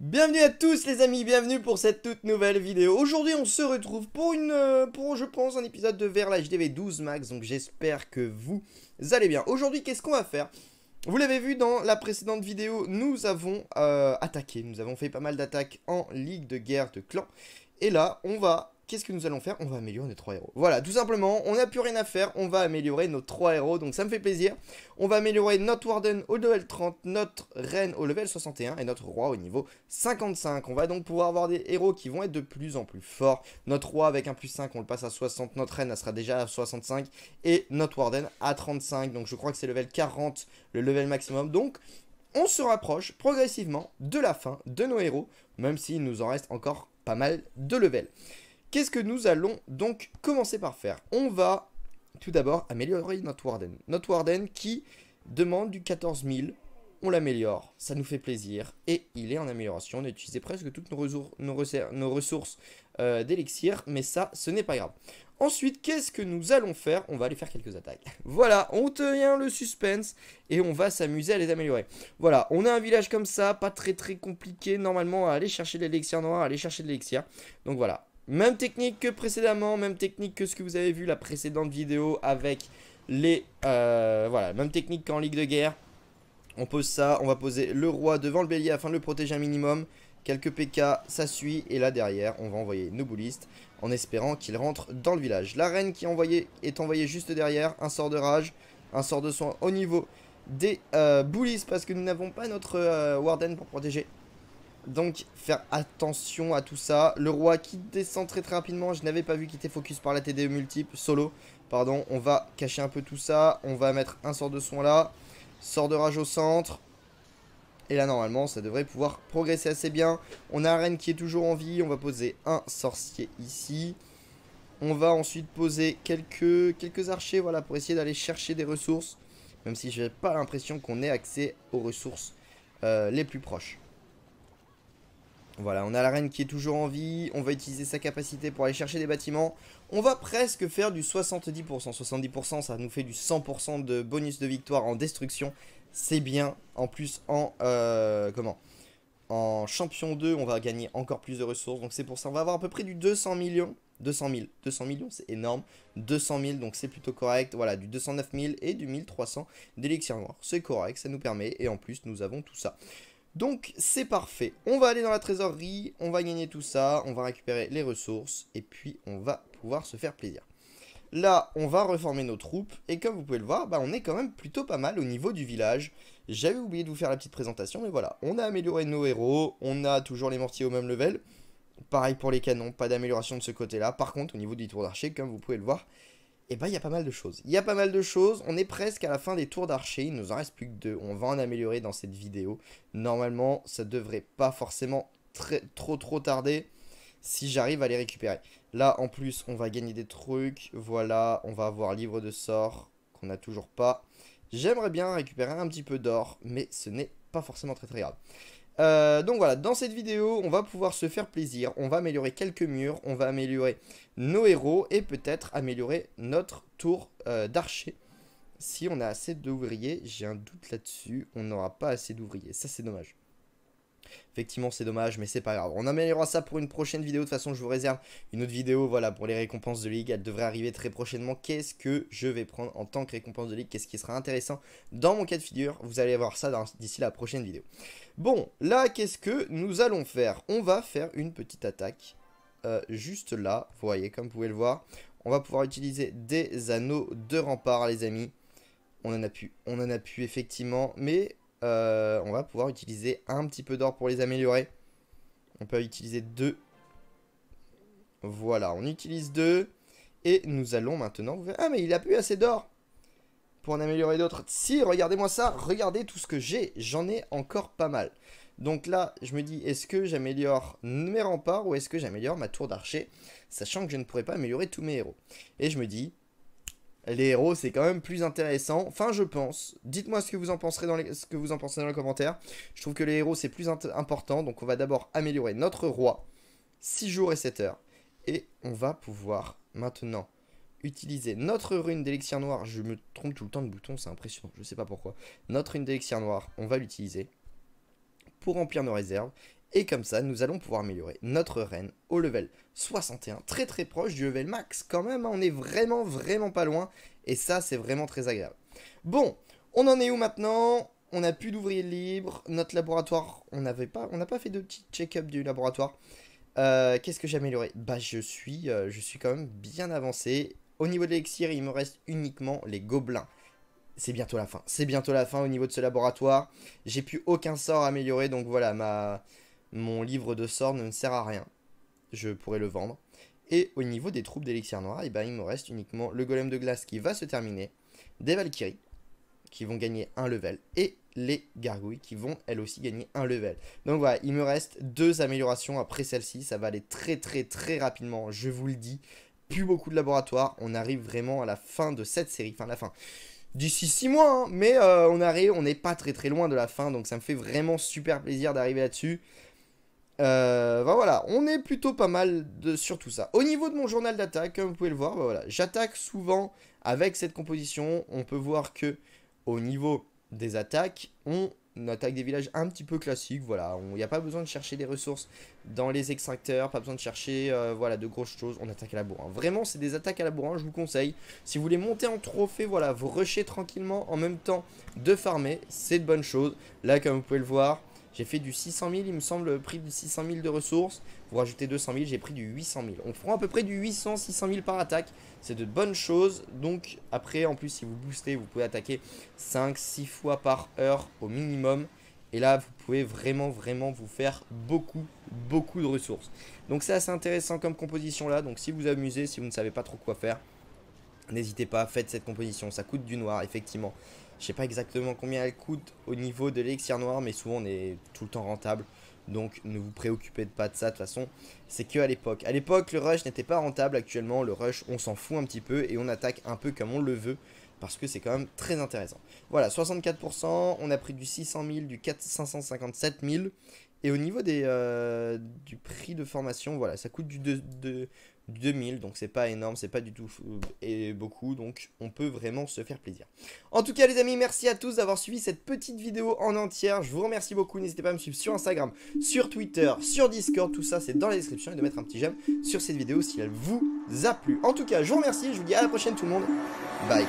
Bienvenue à tous les amis, bienvenue pour cette toute nouvelle vidéo. Aujourd'hui on se retrouve pour je pense un épisode de vers la HDV 12 Max. Donc j'espère que vous allez bien. Aujourd'hui qu'est-ce qu'on va faire? Vous l'avez vu dans la précédente vidéo, nous avons attaqué. Nous avons fait pas mal d'attaques en ligue de guerre de clan. Et là qu'est-ce que nous allons faire? On va améliorer nos 3 héros. Voilà, tout simplement, on n'a plus rien à faire, on va améliorer nos 3 héros, donc ça me fait plaisir. On va améliorer notre Warden au level 30, notre Reine au level 61 et notre Roi au niveau 55. On va donc pouvoir avoir des héros qui vont être de plus en plus forts. Notre Roi avec un plus 5, on le passe à 60, notre Reine elle sera déjà à 65 et notre Warden à 35. Donc je crois que c'est level 40, le level maximum. Donc on se rapproche progressivement de la fin de nos héros, même s'il nous en reste encore pas mal de level. Qu'est-ce que nous allons donc commencer par faire? On va tout d'abord améliorer notre Warden. Notre Warden qui demande du 14 000. On l'améliore, ça nous fait plaisir. Et il est en amélioration. On a utilisé presque toutes nos ressources d'élixir. Mais ça, ce n'est pas grave. Ensuite, qu'est-ce que nous allons faire? On va aller faire quelques attaques. Voilà, on tient le suspense. Et on va s'amuser à les améliorer. Voilà, on a un village comme ça. Pas très compliqué. Normalement, à aller chercher de l'élixir noir. Aller chercher de l'élixir. Donc voilà. Même technique que précédemment, même technique que ce que vous avez vu la précédente vidéo avec les... voilà, même technique qu'en ligue de guerre. On pose ça, on va poser le roi devant le bélier afin de le protéger un minimum. Quelques PK, ça suit. Et là derrière, on va envoyer nos boulistes en espérant qu'ils rentrent dans le village. La reine qui est envoyée juste derrière. Un sort de rage, un sort de soin au niveau des boulistes parce que nous n'avons pas notre warden pour protéger. Donc faire attention à tout ça. Le roi qui descend très rapidement. Je n'avais pas vu qu'il était focus par la TDE multiple. Solo, pardon. On va cacher un peu tout ça. On va mettre un sort de soin là. Sort de rage au centre. Et là normalement ça devrait pouvoir progresser assez bien. On a un reine qui est toujours en vie. On va poser un sorcier ici. On va ensuite poser quelques archers, voilà, pour essayer d'aller chercher des ressources. Même si j'ai pas l'impression qu'on ait accès aux ressources les plus proches. Voilà, on a la reine qui est toujours en vie. On va utiliser sa capacité pour aller chercher des bâtiments. On va presque faire du 70%. 70%, ça nous fait du 100% de bonus de victoire en destruction. C'est bien. En plus, en champion 2, on va gagner encore plus de ressources. Donc c'est pour ça, on va avoir à peu près du 200 millions. 200 000. 200 millions, c'est énorme. 200 000, donc c'est plutôt correct. Voilà, du 209 000 et du 1300 d'élixir noir. C'est correct, ça nous permet. Et en plus, nous avons tout ça. Donc c'est parfait, on va aller dans la trésorerie, on va gagner tout ça, on va récupérer les ressources et puis on va pouvoir se faire plaisir. Là on va reformer nos troupes et comme vous pouvez le voir, on est quand même plutôt pas mal au niveau du village. J'avais oublié de vous faire la petite présentation mais voilà, on a amélioré nos héros, on a toujours les mortiers au même level. Pareil pour les canons, pas d'amélioration de ce côté là. Par contre au niveau du tour d'archer, comme vous pouvez le voir, et il y a pas mal de choses. Il y a pas mal de choses. On est presque à la fin des tours d'archer. Il nous en reste plus que 2. On va en améliorer dans cette vidéo. Normalement, ça devrait pas forcément trop tarder si j'arrive à les récupérer. Là, en plus, on va gagner des trucs. Voilà, on va avoir livre de sorts qu'on n'a toujours pas. J'aimerais bien récupérer un petit peu d'or, mais ce n'est pas forcément très grave. Donc voilà, dans cette vidéo, on va pouvoir se faire plaisir. On va améliorer quelques murs, on va améliorer nos héros et peut-être améliorer notre tour d'archer. Si on a assez d'ouvriers, j'ai un doute là-dessus, on n'aura pas assez d'ouvriers. Ça, c'est dommage. Effectivement, c'est dommage, mais c'est pas grave. On améliorera ça pour une prochaine vidéo. De toute façon, je vous réserve une autre vidéo, voilà, pour les récompenses de ligue. Elle devrait arriver très prochainement. Qu'est-ce que je vais prendre en tant que récompense de ligue? Qu'est-ce qui sera intéressant dans mon cas de figure? Vous allez voir ça d'ici la prochaine vidéo. Bon, là, qu'est-ce que nous allons faire? On va faire une petite attaque. Juste là, vous voyez, comme vous pouvez le voir. On va pouvoir utiliser des anneaux de rempart, les amis. On en a pu effectivement, mais on va pouvoir utiliser un petit peu d'or pour les améliorer. On peut utiliser 2. Voilà, on utilise 2. Et nous allons maintenant... Ah, mais il a plus assez d'or pour en améliorer d'autres. Si, regardez-moi ça. Regardez tout ce que j'ai. J'en ai encore pas mal. Donc là, je me dis, est-ce que j'améliore mes remparts ou est-ce que j'améliore ma tour d'archer, sachant que je ne pourrais pas améliorer tous mes héros. Et je me dis... Les héros, c'est quand même plus intéressant. Enfin, je pense. Dites-moi ce que vous en penserez ce que vous en pensez dans les commentaires. Je trouve que les héros, c'est plus important. Donc, on va d'abord améliorer notre roi. 6 jours et 7 heures. Et on va pouvoir maintenant utiliser notre rune d'élixir noir. Je me trompe tout le temps de bouton, c'est impressionnant. Je sais pas pourquoi. Notre rune d'élixir noir, on va l'utiliser pour remplir nos réserves. Et comme ça, nous allons pouvoir améliorer notre reine au level 61, très très proche du level max quand même, hein. On est vraiment pas loin, et ça c'est vraiment très agréable. Bon, on en est où maintenant? On n'a plus d'ouvriers libres, notre laboratoire, on n'a pas fait de petit check-up du laboratoire. Qu'est-ce que j'ai amélioré? Bah je suis quand même bien avancé. Au niveau de l'élixir, il me reste uniquement les gobelins. C'est bientôt la fin. C'est bientôt la fin au niveau de ce laboratoire. J'ai plus aucun sort à améliorer. Donc voilà, mon livre de sorts ne me sert à rien. Je pourrais le vendre. Et au niveau des troupes d'élixir noir, ben, il me reste uniquement le golem de glace qui va se terminer. Des valkyries qui vont gagner un level. Et les gargouilles qui vont elles aussi gagner un level. Donc voilà, il me reste 2 améliorations après celle-ci. Ça va aller très rapidement, je vous le dis. Plus beaucoup de laboratoires. On arrive vraiment à la fin de cette série. Enfin, la fin. D'ici 6 mois, hein, mais on n'est pas très loin de la fin, donc ça me fait vraiment super plaisir d'arriver là-dessus. Ben voilà, on est plutôt pas mal sur tout ça. Au niveau de mon journal d'attaque, comme vous pouvez le voir, ben voilà, j'attaque souvent avec cette composition. On peut voir que au niveau des attaques, on attaque des villages un petit peu classiques. Voilà, il n'y a pas besoin de chercher des ressources dans les extracteurs, pas besoin de chercher voilà, de grosses choses. On attaque à la bourrin. Vraiment, c'est des attaques à la bourrin, je vous conseille. Si vous voulez monter en trophée, voilà, vous rushez tranquillement en même temps de farmer. C'est de bonnes choses. Là, comme vous pouvez le voir, j'ai fait du 600 000, il me semble, prix de 600 000 de ressources. Vous rajoutez 200 000, j'ai pris du 800 000. On prend à peu près du 800-600 000 par attaque. C'est de bonnes choses. Donc, après, en plus, si vous boostez, vous pouvez attaquer 5-6 fois par heure au minimum. Et là, vous pouvez vraiment vous faire beaucoup de ressources. Donc, c'est assez intéressant comme composition là. Donc, si vous amusez, si vous ne savez pas trop quoi faire, n'hésitez pas, faites cette composition. Ça coûte du noir, effectivement. Je sais pas exactement combien elle coûte au niveau de l'élixir noir, mais souvent on est tout le temps rentable. Donc ne vous préoccupez pas de ça, de toute façon, c'est que à l'époque. À l'époque, le rush n'était pas rentable. Actuellement, le rush, on s'en fout un petit peu et on attaque un peu comme on le veut. Parce que c'est quand même très intéressant. Voilà, 64%, on a pris du 600 000, du 557 000. Et au niveau du prix de formation, voilà, ça coûte du 2000, donc c'est pas énorme, c'est pas du tout beaucoup, donc on peut vraiment se faire plaisir. En tout cas les amis, merci à tous d'avoir suivi cette petite vidéo en entière, je vous remercie beaucoup, n'hésitez pas à me suivre sur Instagram, sur Twitter, sur Discord, tout ça c'est dans la description, et de mettre un petit j'aime sur cette vidéo si elle vous a plu. En tout cas, je vous remercie, je vous dis à la prochaine tout le monde, bye.